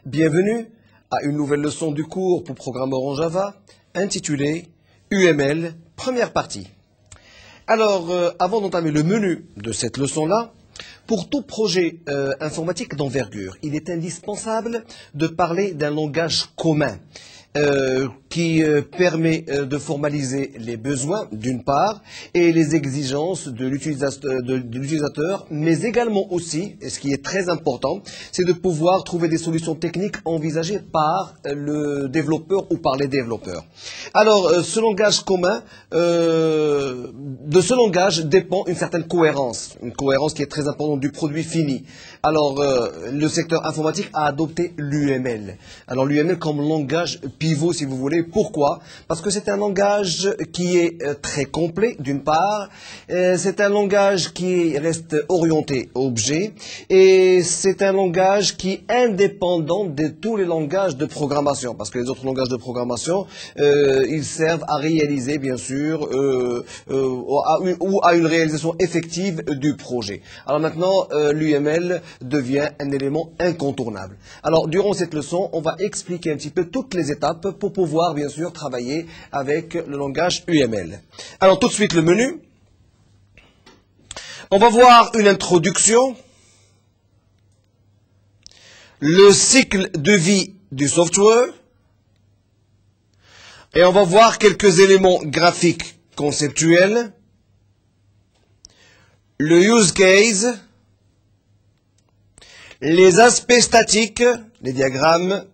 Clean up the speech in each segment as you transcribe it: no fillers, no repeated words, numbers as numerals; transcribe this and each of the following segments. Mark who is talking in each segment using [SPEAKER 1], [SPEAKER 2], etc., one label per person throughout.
[SPEAKER 1] Bienvenue à une nouvelle leçon du cours pour programmeurs en Java, intitulée UML, première partie. Alors, avant d'entamer le menu de cette leçon-là, pour tout projet informatique d'envergure, il est indispensable de parler d'un langage commun qui permet de formaliser les besoins, d'une part, et les exigences de l'utilisateur, mais également aussi, et ce qui est très important, c'est de pouvoir trouver des solutions techniques envisagées par le développeur ou par les développeurs. Alors, ce langage commun, de ce langage dépend une certaine une cohérence qui est très importante du produit fini. Alors, le secteur informatique a adopté l'UML. Alors, l'UML comme langage pivot, si vous voulez. Pourquoi? Parce que c'est un langage qui est très complet, d'une part. C'est un langage qui reste orienté objet. Et c'est un langage qui est indépendant de tous les langages de programmation. Parce que les autres langages de programmation, ils servent à réaliser, bien sûr, ou à une réalisation effective du projet. Alors maintenant, l'UML devient un élément incontournable. Alors, durant cette leçon, on va expliquer un petit peu toutes les étapes pour pouvoir, bien sûr, travailler avec le langage UML. Alors, tout de suite, le menu. On va voir une introduction, le cycle de vie du software, et on va voir quelques éléments graphiques conceptuels, le use case, les aspects statiques, les diagrammes,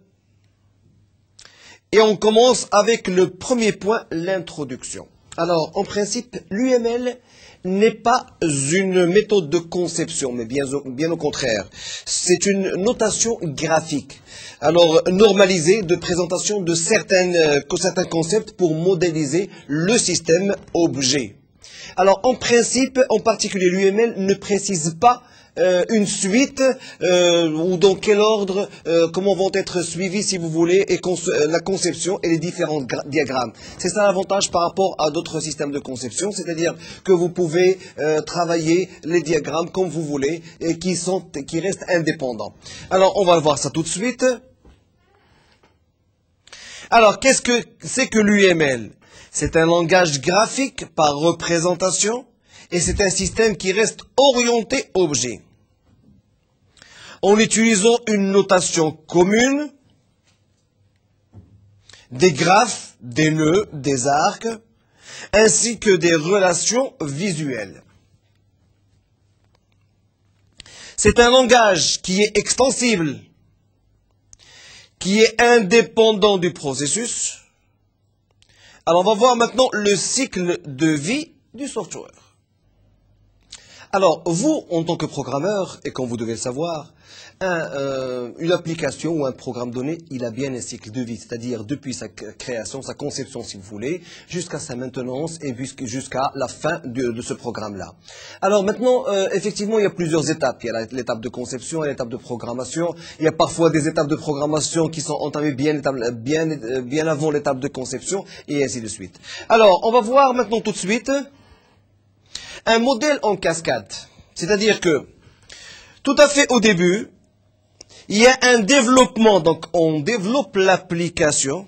[SPEAKER 1] et on commence avec le premier point, l'introduction. Alors, en principe, l'UML n'est pas une méthode de conception, mais bien au contraire. C'est une notation graphique. Alors, normalisée de présentation de certains concepts pour modéliser le système objet. Alors, en principe, en particulier, l'UML ne précise pas une suite ou dans quel ordre, comment vont être suivis, si vous voulez, et la conception et les différents diagrammes. C'est ça l'avantage par rapport à d'autres systèmes de conception, c'est-à-dire que vous pouvez travailler les diagrammes comme vous voulez et qui restent indépendants. Alors, on va voir ça tout de suite. Alors, qu'est-ce que c'est que l'UML? C'est un langage graphique par représentation. Et c'est un système qui reste orienté objet. En utilisant une notation commune, des graphes, des nœuds, des arcs, ainsi que des relations visuelles. C'est un langage qui est extensible, qui est indépendant du processus. Alors on va voir maintenant le cycle de vie du software. Alors, vous, en tant que programmeur, et comme vous devez le savoir, une application ou un programme donné, il a bien un cycle de vie, c'est-à-dire depuis sa création, sa conception, si vous voulez, jusqu'à sa maintenance et jusqu'à la fin de ce programme-là. Alors maintenant, effectivement, il y a plusieurs étapes. Il y a l'étape de conception et l'étape de programmation. Il y a parfois des étapes de programmation qui sont entamées bien avant l'étape de conception, et ainsi de suite. Alors, on va voir maintenant tout de suite un modèle en cascade, c'est-à-dire que tout à fait au début, il y a un développement, donc on développe l'application,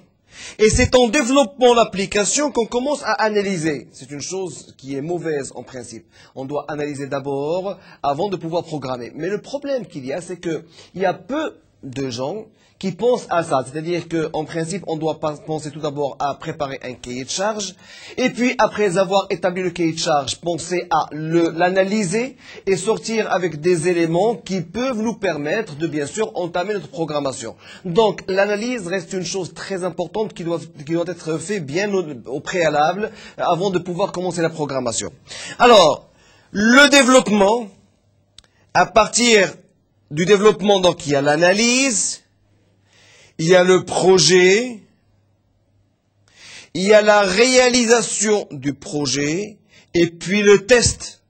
[SPEAKER 1] et c'est en développant l'application qu'on commence à analyser. C'est une chose qui est mauvaise en principe. On doit analyser d'abord avant de pouvoir programmer. Mais le problème qu'il y a, c'est qu'il y a peu de gens qui pensent à ça. C'est-à-dire qu'en principe, on doit penser tout d'abord à préparer un cahier de charge. Et puis, après avoir établi le cahier de charge, penser à l'analyser et sortir avec des éléments qui peuvent nous permettre de, bien sûr, entamer notre programmation. Donc, l'analyse reste une chose très importante qui doit être faite bien au préalable avant de pouvoir commencer la programmation. Alors, le développement, à partir du développement, donc, il y a l'analyse, il y a le projet, il y a la réalisation du projet, et puis le test.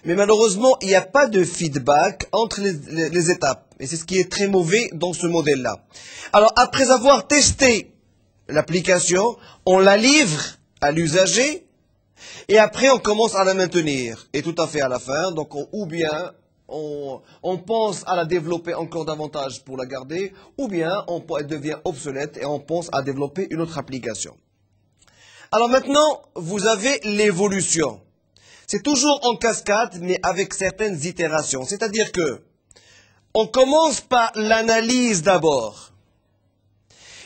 [SPEAKER 1] Mais malheureusement, il n'y a pas de feedback entre les étapes. Et c'est ce qui est très mauvais dans ce modèle-là. Alors, après avoir testé l'application, on la livre à l'usager, et après on commence à la maintenir. Et tout à fait à la fin, donc ou bien on pense à la développer encore davantage pour la garder, ou bien elle devient obsolète et on pense à développer une autre application. Alors maintenant, vous avez l'évolution. C'est toujours en cascade, mais avec certaines itérations. C'est-à-dire que on commence par l'analyse d'abord,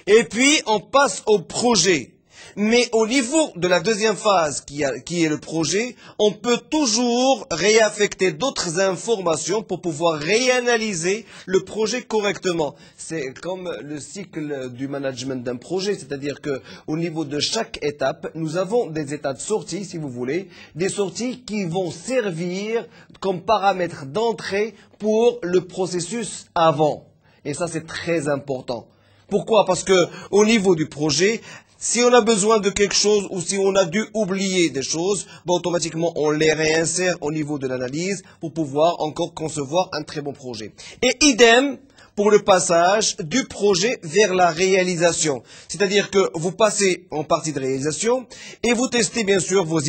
[SPEAKER 1] et puis on passe au projet. Mais au niveau de la deuxième phase, qui est le projet, on peut toujours réaffecter d'autres informations pour pouvoir réanalyser le projet correctement. C'est comme le cycle du management d'un projet, c'est-à-dire que au niveau de chaque étape, nous avons des états de sortie, si vous voulez, des sorties qui vont servir comme paramètres d'entrée pour le processus avant. Et ça, c'est très important. Pourquoi? Parce que au niveau du projet, si on a besoin de quelque chose ou si on a dû oublier des choses, automatiquement on les réinsère au niveau de l'analyse pour pouvoir encore concevoir un très bon projet. Et idem pour le passage du projet vers la réalisation. C'est-à-dire que vous passez en partie de réalisation et vous testez bien sûr vos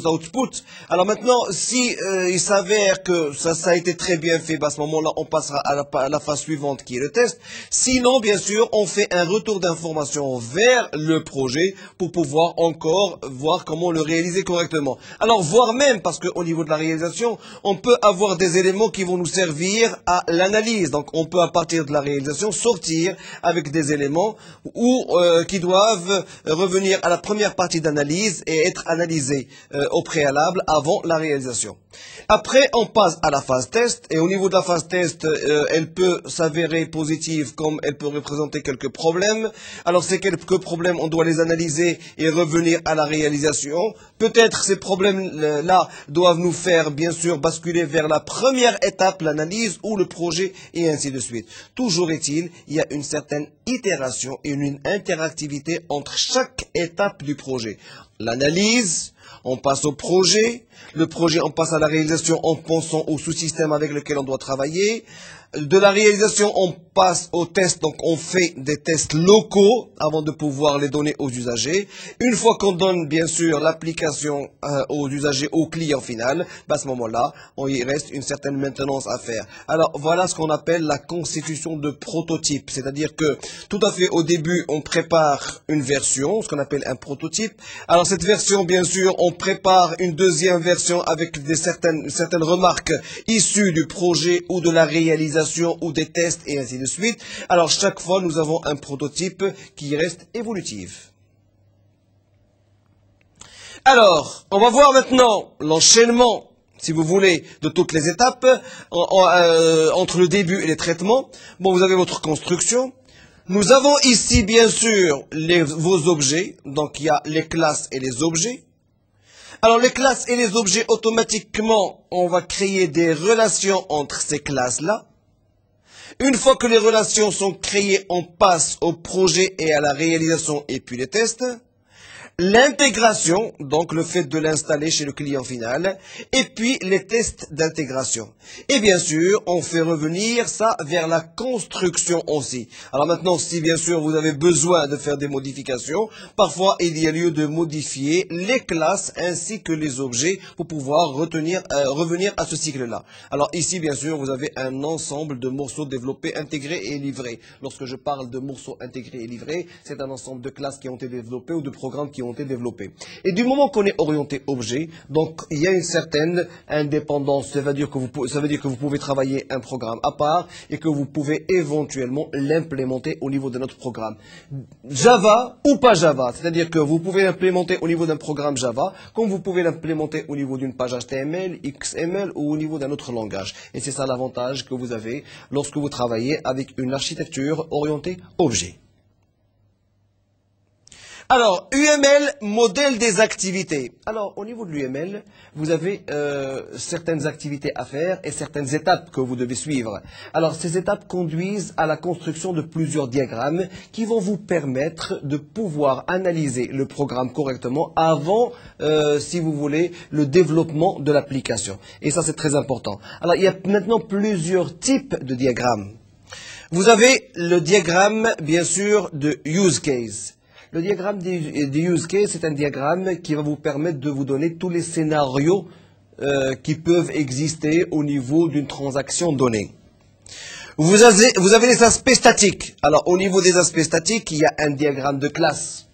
[SPEAKER 1] outputs. Alors maintenant, si il s'avère que ça a été très bien fait, à ce moment-là, on passera à la phase suivante qui est le test. Sinon, bien sûr, on fait un retour d'information vers le projet pour pouvoir encore voir comment le réaliser correctement. Alors, voire même, parce qu'au niveau de la réalisation, on peut avoir des éléments qui vont nous servir à l'analyse. Donc, on peut à partir de la réalisation sortir avec des éléments qui doivent revenir à la première partie d'analyse et être analysés au préalable avant la réalisation. Après, on passe à la phase test et au niveau de la phase test, elle peut s'avérer positive comme elle peut représenter quelques problèmes. Alors ces quelques problèmes, on doit les analyser et revenir à la réalisation. Peut-être ces problèmes-là doivent nous faire bien sûr basculer vers la première étape, l'analyse ou le projet et ainsi de suite. Toujours est-il, il y a une certaine itération et une interactivité entre chaque étape du projet. L'analyse, on passe au projet, le projet on passe à la réalisation en pensant au sous-système avec lequel on doit travailler. De la réalisation, on passe au test, donc on fait des tests locaux avant de pouvoir les donner aux usagers. Une fois qu'on donne bien sûr l'application aux usagers, au client final, à ce moment-là, il reste une certaine maintenance à faire. Alors voilà ce qu'on appelle la constitution de prototype, c'est-à-dire que tout à fait au début, on prépare une version, ce qu'on appelle un prototype. Alors cette version, bien sûr, on prépare une deuxième version avec certaines remarques issues du projet ou de la réalisation ou des tests et ainsi de suite. Alors chaque fois nous avons un prototype qui reste évolutif. Alors on va voir maintenant l'enchaînement, si vous voulez, de toutes les étapes entre le début et les traitements. Bon, vous avez votre construction. Nous avons ici bien sûr vos objets, donc il y a les classes et les objets. Alors les classes et les objets, automatiquement on va créer des relations entre ces classes-là. Une fois que les relations sont créées, on passe au projet et à la réalisation et puis les tests. L'intégration, donc le fait de l'installer chez le client final, et puis les tests d'intégration. Et bien sûr, on fait revenir ça vers la construction aussi. Alors maintenant, si bien sûr vous avez besoin de faire des modifications, parfois il y a lieu de modifier les classes ainsi que les objets pour pouvoir revenir à ce cycle-là. Alors ici, bien sûr, vous avez un ensemble de morceaux développés, intégrés et livrés. Lorsque je parle de morceaux intégrés et livrés, c'est un ensemble de classes qui ont été développées ou de programmes qui qui ont été développés. Et du moment qu'on est orienté objet, donc il y a une certaine indépendance. Ça veut dire que vous pouvez travailler un programme à part et que vous pouvez éventuellement l'implémenter au niveau de notre programme. Java ou pas Java, c'est-à-dire que vous pouvez l'implémenter au niveau d'un programme Java, comme vous pouvez l'implémenter au niveau d'une page HTML, XML ou au niveau d'un autre langage. Et c'est ça l'avantage que vous avez lorsque vous travaillez avec une architecture orientée objet. Alors, UML, modèle des activités. Alors, au niveau de l'UML, vous avez certaines activités à faire et certaines étapes que vous devez suivre. Alors, ces étapes conduisent à la construction de plusieurs diagrammes qui vont vous permettre de pouvoir analyser le programme correctement avant, si vous voulez, le développement de l'application. Et ça, c'est très important. Alors, il y a maintenant plusieurs types de diagrammes. Vous avez le diagramme, bien sûr, de use case. Le diagramme des use case, c'est un diagramme qui va vous permettre de vous donner tous les scénarios qui peuvent exister au niveau d'une transaction donnée. Vous avez les aspects statiques. Alors, au niveau des aspects statiques, il y a un diagramme de classe.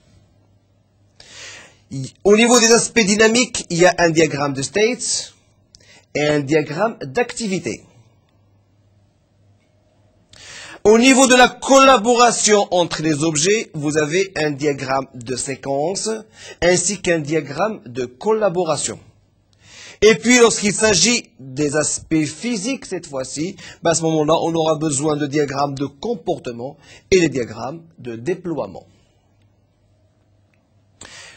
[SPEAKER 1] Au niveau des aspects dynamiques, il y a un diagramme de states et un diagramme d'activité. Au niveau de la collaboration entre les objets, vous avez un diagramme de séquence ainsi qu'un diagramme de collaboration. Et puis, lorsqu'il s'agit des aspects physiques, cette fois-ci, à ce moment-là, on aura besoin de diagrammes de comportement et des diagrammes de déploiement.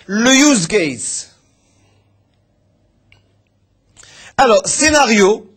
[SPEAKER 1] Le use case. Alors, scénario.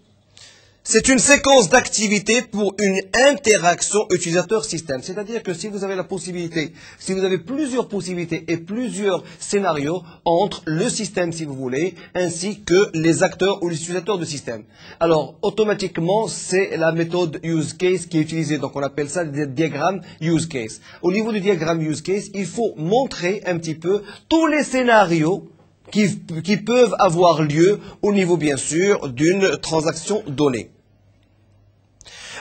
[SPEAKER 1] C'est une séquence d'activités pour une interaction utilisateur-système. C'est-à-dire que si vous avez la possibilité, si vous avez plusieurs possibilités et plusieurs scénarios entre le système, si vous voulez, ainsi que les acteurs ou les utilisateurs du système. Alors, automatiquement, c'est la méthode use case qui est utilisée. Donc, on appelle ça le diagramme use case. Au niveau du diagramme use case, il faut montrer un petit peu tous les scénarios qui peuvent avoir lieu au niveau, bien sûr, d'une transaction donnée.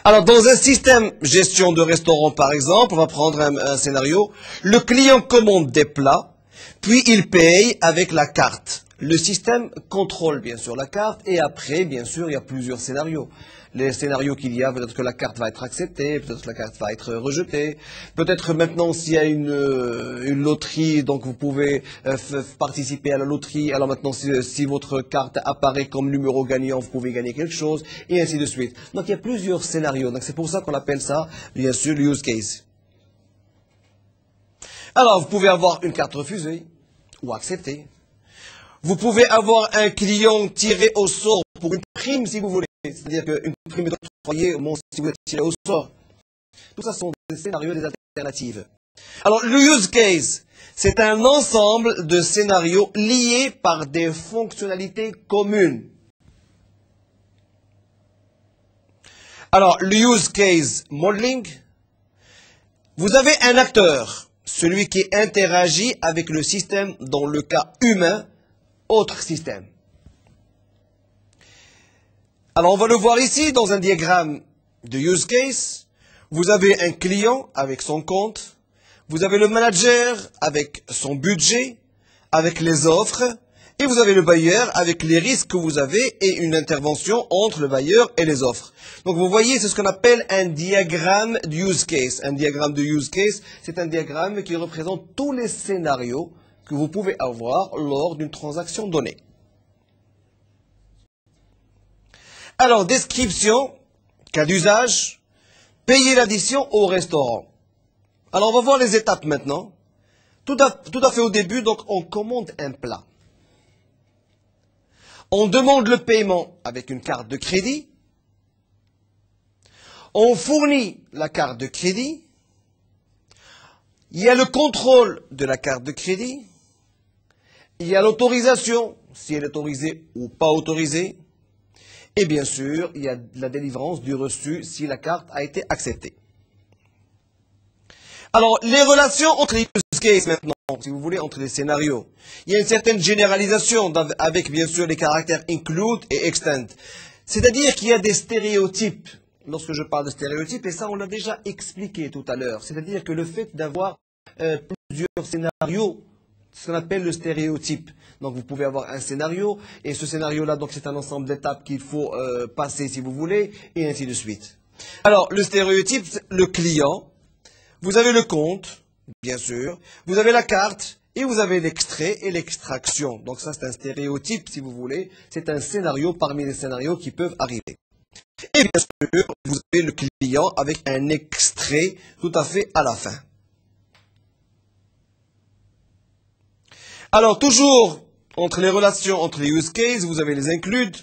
[SPEAKER 1] Alors, dans un système gestion de restaurant, par exemple, on va prendre un scénario. Le client commande des plats, puis il paye avec la carte. Le système contrôle, bien sûr, la carte. Et après, bien sûr, il y a plusieurs scénarios. Les scénarios qu'il y a, peut-être que la carte va être acceptée, peut-être que la carte va être rejetée. Peut-être maintenant, s'il y a une loterie, donc vous pouvez participer à la loterie. Alors maintenant, si votre carte apparaît comme numéro gagnant, vous pouvez gagner quelque chose, et ainsi de suite. Donc il y a plusieurs scénarios. Donc c'est pour ça qu'on appelle ça, bien sûr, le use case. Alors, vous pouvez avoir une carte refusée ou acceptée. Vous pouvez avoir un client tiré au sort pour une prime, si vous voulez. C'est-à-dire qu'une prime est octroyée au moment si vous êtes tiré au sort. Tout ça sont des scénarios, des alternatives. Alors, le use case, c'est un ensemble de scénarios liés par des fonctionnalités communes. Alors, le use case modeling, vous avez un acteur, celui qui interagit avec le système dans le cas humain, autre système. Alors, on va le voir ici dans un diagramme de use case. Vous avez un client avec son compte. Vous avez le manager avec son budget, avec les offres. Et vous avez le bailleur avec les risques que vous avez et une intervention entre le bailleur et les offres. Donc, vous voyez, c'est ce qu'on appelle un diagramme de use case. Un diagramme de use case, c'est un diagramme qui représente tous les scénarios que vous pouvez avoir lors d'une transaction donnée. Alors, description, cas d'usage, payer l'addition au restaurant. Alors, on va voir les étapes maintenant. Tout à fait au début, donc, on commande un plat. On demande le paiement avec une carte de crédit. On fournit la carte de crédit. Il y a le contrôle de la carte de crédit. Il y a l'autorisation, si elle est autorisée ou pas autorisée. Et bien sûr, il y a la délivrance du reçu si la carte a été acceptée. Alors, les relations entre les use cases maintenant, si vous voulez, entre les scénarios. Il y a une certaine généralisation avec bien sûr les caractères include et extend. C'est-à-dire qu'il y a des stéréotypes. Lorsque je parle de stéréotypes, et ça on l'a déjà expliqué tout à l'heure, c'est-à-dire que le fait d'avoir plusieurs scénarios ce qu'on appelle le stéréotype. Donc vous pouvez avoir un scénario, et ce scénario-là, donc c'est un ensemble d'étapes qu'il faut passer si vous voulez, et ainsi de suite. Alors, le stéréotype, le client, vous avez le compte, bien sûr, vous avez la carte, et vous avez l'extrait et l'extraction. Donc ça, c'est un stéréotype, si vous voulez. C'est un scénario parmi les scénarios qui peuvent arriver. Et bien sûr, vous avez le client avec un extrait tout à fait à la fin. Alors, toujours, entre les relations, entre les use cases, vous avez les includes.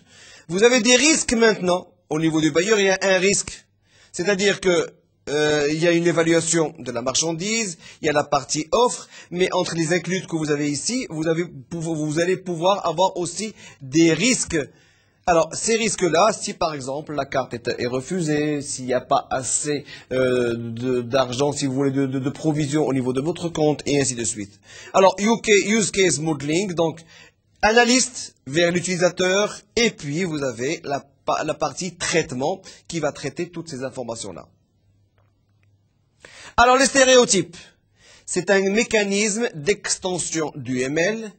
[SPEAKER 1] Vous avez des risques maintenant. Au niveau du bailleur, il y a un risque. C'est-à-dire que il y a une évaluation de la marchandise, il y a la partie offre, mais entre les includes que vous avez ici, vous allez pouvoir avoir aussi des risques. Alors, ces risques-là, si par exemple la carte est refusée, s'il n'y a pas assez d'argent, si vous voulez, de provision au niveau de votre compte, et ainsi de suite. Alors, Use Case Modeling, donc analyste vers l'utilisateur, et puis vous avez la partie traitement qui va traiter toutes ces informations-là. Alors, les stéréotypes, c'est un mécanisme d'extension du ML,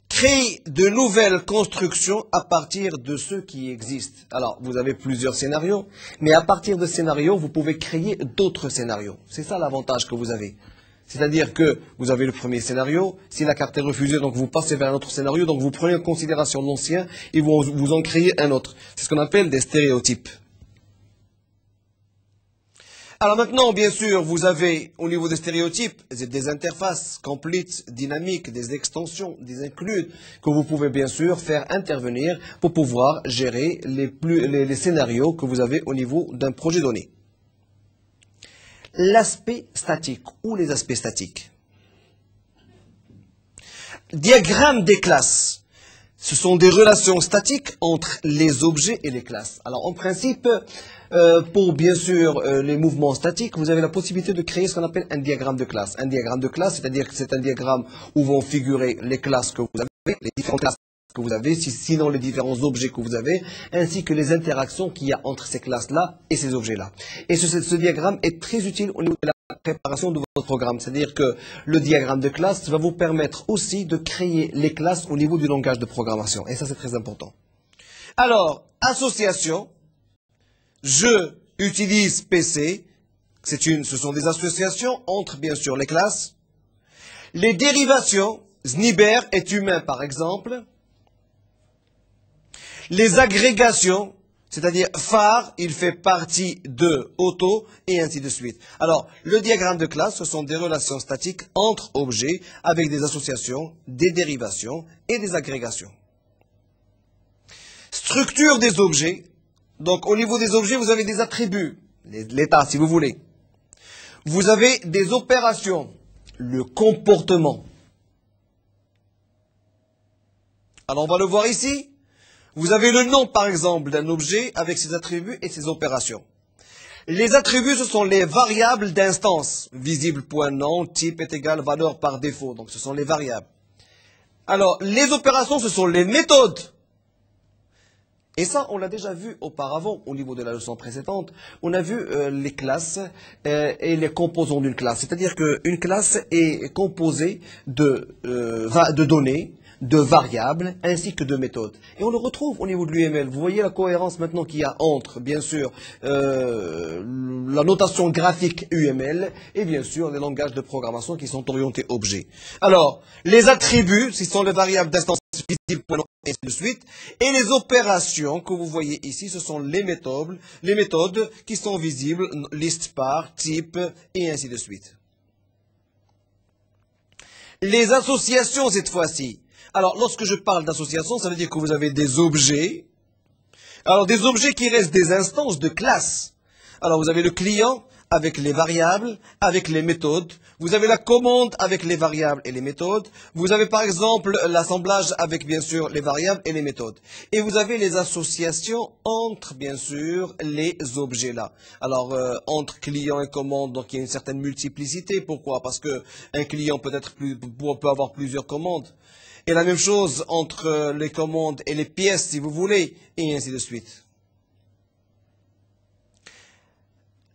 [SPEAKER 1] créer de nouvelles constructions à partir de ceux qui existent. Alors, vous avez plusieurs scénarios, mais à partir de scénarios, vous pouvez créer d'autres scénarios. C'est ça l'avantage que vous avez. C'est-à-dire que vous avez le premier scénario, si la carte est refusée, donc vous passez vers un autre scénario, donc vous prenez en considération l'ancien et vous en créez un autre. C'est ce qu'on appelle des stéréotypes. Alors maintenant, bien sûr, vous avez au niveau des stéréotypes des interfaces complete, dynamiques, des extensions, des includes que vous pouvez bien sûr faire intervenir pour pouvoir gérer les scénarios que vous avez au niveau d'un projet donné. L'aspect statique ou les aspects statiques. Diagramme des classes. Ce sont des relations statiques entre les objets et les classes. Alors en principe, pour bien sûr les mouvements statiques, vous avez la possibilité de créer ce qu'on appelle un diagramme de classe. Un diagramme de classe, c'est-à-dire que c'est un diagramme où vont figurer les classes que vous avez, les différentes classes que vous avez, sinon les différents objets que vous avez, ainsi que les interactions qu'il y a entre ces classes-là et ces objets-là. Et ce diagramme est très utile au niveau de la préparation de votre programme. C'est-à-dire que le diagramme de classe va vous permettre aussi de créer les classes au niveau du langage de programmation. Et ça, c'est très important. Alors, association, je utilise PC, ce sont des associations entre, bien sûr, les classes. Les dérivations, Sniber est humain, par exemple. Les agrégations, c'est-à-dire phare, il fait partie de auto, et ainsi de suite. Alors, le diagramme de classe, ce sont des relations statiques entre objets avec des associations, des dérivations et des agrégations. Structure des objets. Donc, au niveau des objets, vous avez des attributs, l'état, si vous voulez. Vous avez des opérations, le comportement. Alors, on va le voir ici. Vous avez le nom, par exemple, d'un objet avec ses attributs et ses opérations. Les attributs, ce sont les variables d'instance. Visible.nom, type est égal valeur par défaut. Donc, ce sont les variables. Alors, les opérations, ce sont les méthodes. Et ça, on l'a déjà vu auparavant au niveau de la leçon précédente. On a vu les classes et les composants d'une classe. C'est-à-dire qu'une classe est composée de données, de variables ainsi que de méthodes. Et on le retrouve au niveau de l'UML. Vous voyez la cohérence maintenant qu'il y a entre, bien sûr, la notation graphique UML et bien sûr les langages de programmation qui sont orientés objets. Alors, les attributs, ce sont les variables d'instance visible, et ainsi de suite. Et les opérations que vous voyez ici, ce sont les méthodes qui sont visibles, list par, type, et ainsi de suite. Les associations, cette fois-ci. Alors, lorsque je parle d'association, ça veut dire que vous avez des objets. Alors, des objets qui restent des instances de classe. Alors, vous avez le client avec les variables, avec les méthodes. Vous avez la commande avec les variables et les méthodes. Vous avez, par exemple, l'assemblage avec, bien sûr, les variables et les méthodes. Et vous avez les associations entre, bien sûr, les objets-là. Alors, entre client et commande, donc il y a une certaine multiplicité. Pourquoi? Parce qu'un client peut avoir plusieurs commandes. Et la même chose entre les commandes et les pièces, si vous voulez, et ainsi de suite.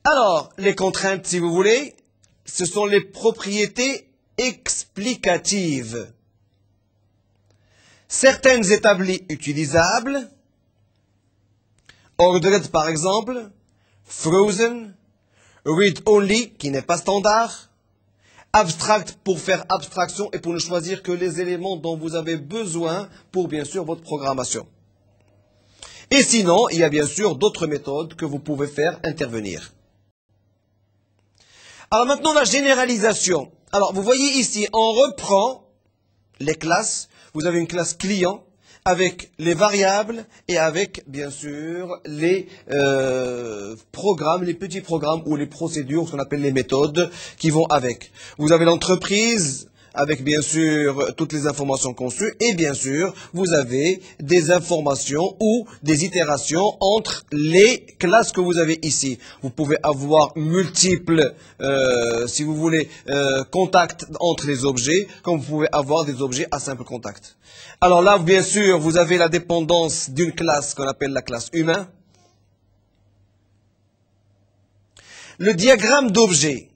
[SPEAKER 1] Alors, les contraintes, si vous voulez, ce sont les propriétés explicative. Certaines établies utilisables, ordered par exemple, frozen, read only qui n'est pas standard, abstract pour faire abstraction et pour ne choisir que les éléments dont vous avez besoin pour bien sûr votre programmation. Et sinon, il y a bien sûr d'autres méthodes que vous pouvez faire intervenir. Alors maintenant la généralisation. Alors vous voyez ici, on reprend les classes. Vous avez une classe client avec les variables et avec, bien sûr, les programmes, les petits programmes ou les procédures, ce qu'on appelle les méthodes, qui vont avec. Vous avez l'entreprise avec, bien sûr, toutes les informations conçues et, bien sûr, vous avez des informations ou des itérations entre les classes que vous avez ici. Vous pouvez avoir multiples, si vous voulez, contacts entre les objets, comme vous pouvez avoir des objets à simple contact. Alors là, bien sûr, vous avez la dépendance d'une classe qu'on appelle la classe humain. Le diagramme d'objets.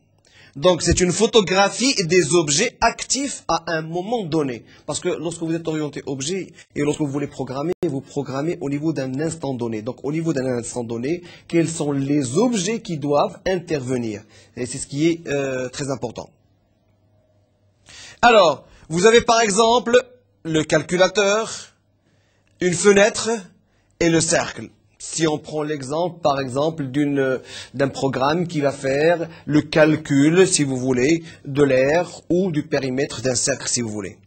[SPEAKER 1] Donc, c'est une photographie des objets actifs à un moment donné. Parce que lorsque vous êtes orienté objet et lorsque vous voulez programmer, vous programmez au niveau d'un instant donné. Donc, au niveau d'un instant donné, quels sont les objets qui doivent intervenir? Et c'est ce qui est très important. Alors, vous avez par exemple le calculateur, une fenêtre et le cercle. Si on prend l'exemple, par exemple, d'un programme qui va faire le calcul, si vous voulez, de l'aire ou du périmètre d'un cercle, si vous voulez.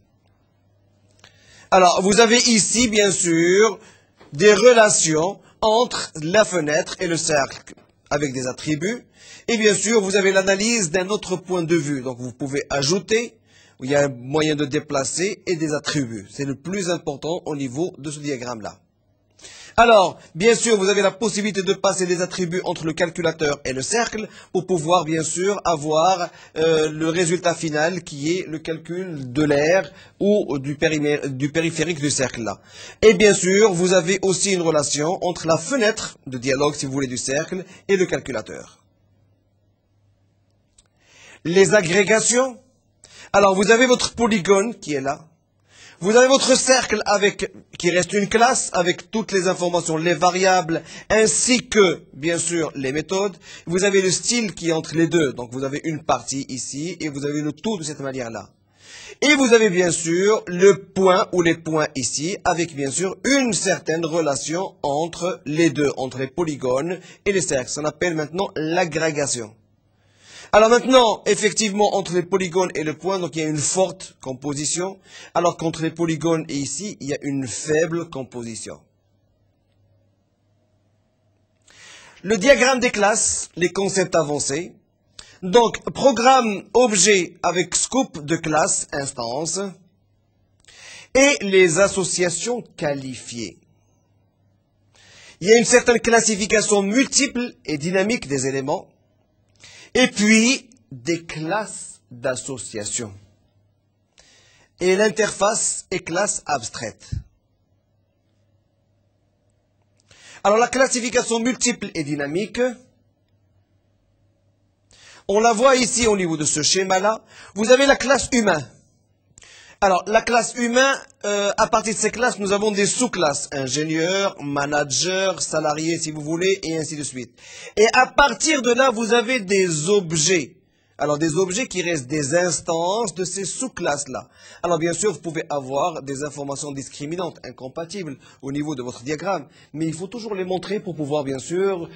[SPEAKER 1] Alors, vous avez ici, bien sûr, des relations entre la fenêtre et le cercle, avec des attributs. Et bien sûr, vous avez l'analyse d'un autre point de vue. Donc, vous pouvez ajouter, il y a un moyen de déplacer et des attributs. C'est le plus important au niveau de ce diagramme-là. Alors, bien sûr, vous avez la possibilité de passer des attributs entre le calculateur et le cercle pour pouvoir, bien sûr, avoir le résultat final qui est le calcul de l'aire ou du périphérique du cercle-là. Et bien sûr, vous avez aussi une relation entre la fenêtre de dialogue, si vous voulez, du cercle et le calculateur. Les agrégations. Alors, vous avez votre polygone qui est là. Vous avez votre cercle qui reste une classe avec toutes les informations, les variables, ainsi que, bien sûr, les méthodes. Vous avez le style qui est entre les deux. Donc, vous avez une partie ici et vous avez le tout de cette manière-là. Et vous avez, bien sûr, le point ou les points ici avec, bien sûr, une certaine relation entre les deux, entre les polygones et les cercles. Ça s'appelle maintenant l'agrégation. Alors maintenant, effectivement, entre les polygones et le point, donc il y a une forte composition, alors qu'entre les polygones et ici, il y a une faible composition. Le diagramme des classes, les concepts avancés. Donc, programme objet avec scope de classe, instance, et les associations qualifiées. Il y a une certaine classification multiple et dynamique des éléments. Et puis, des classes d'association. Et l'interface est classe abstraite. Alors, la classification multiple et dynamique, on la voit ici au niveau de ce schéma-là. Vous avez la classe humain. Alors, la classe humain, à partir de ces classes, nous avons des sous-classes. Ingénieur, manager, salarié, si vous voulez, et ainsi de suite. Et à partir de là, vous avez des objets. Alors, des objets qui restent des instances de ces sous-classes-là. Alors, bien sûr, vous pouvez avoir des informations discriminantes, incompatibles au niveau de votre diagramme. Mais il faut toujours les montrer pour pouvoir, bien sûr,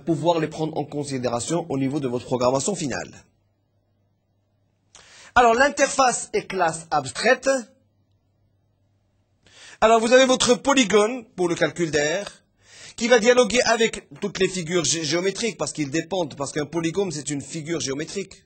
[SPEAKER 1] pouvoir les prendre en considération au niveau de votre programmation finale. Alors, l'interface est classe abstraite. Alors, vous avez votre polygone pour le calcul d'aire, qui va dialoguer avec toutes les figures géométriques, parce qu'ils dépendent, parce qu'un polygone, c'est une figure géométrique.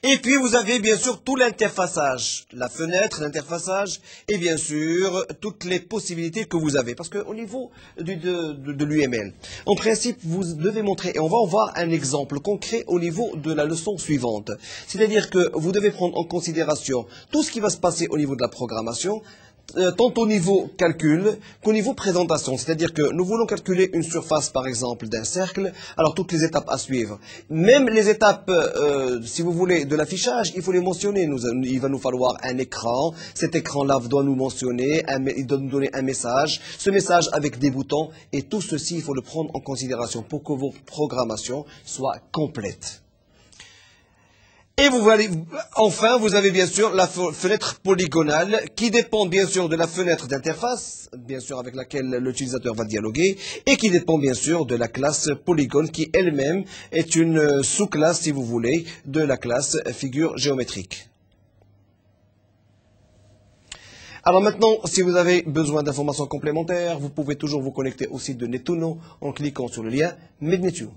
[SPEAKER 1] Et puis, vous avez bien sûr tout l'interfaçage, la fenêtre, l'interfaçage, et bien sûr, toutes les possibilités que vous avez. Parce qu'au niveau de l'UML, en principe, vous devez montrer, et on va en voir un exemple concret au niveau de la leçon suivante. C'est-à-dire que vous devez prendre en considération tout ce qui va se passer au niveau de la programmation, tant au niveau calcul qu'au niveau présentation. C'est-à-dire que nous voulons calculer une surface, par exemple, d'un cercle, alors toutes les étapes à suivre. Même les étapes, si vous voulez, de l'affichage, il faut les mentionner. Il va nous falloir un écran. Cet écran-là doit nous mentionner, il doit nous donner un message. Ce message avec des boutons. Et tout ceci, il faut le prendre en considération pour que vos programmations soient complètes. Et enfin, vous avez bien sûr la fenêtre polygonale qui dépend bien sûr de la fenêtre d'interface, bien sûr avec laquelle l'utilisateur va dialoguer, et qui dépend bien sûr de la classe polygone qui elle-même est une sous-classe, si vous voulez, de la classe figure géométrique. Alors maintenant, si vous avez besoin d'informations complémentaires, vous pouvez toujours vous connecter au site de Netuno en cliquant sur le lien Mednetu.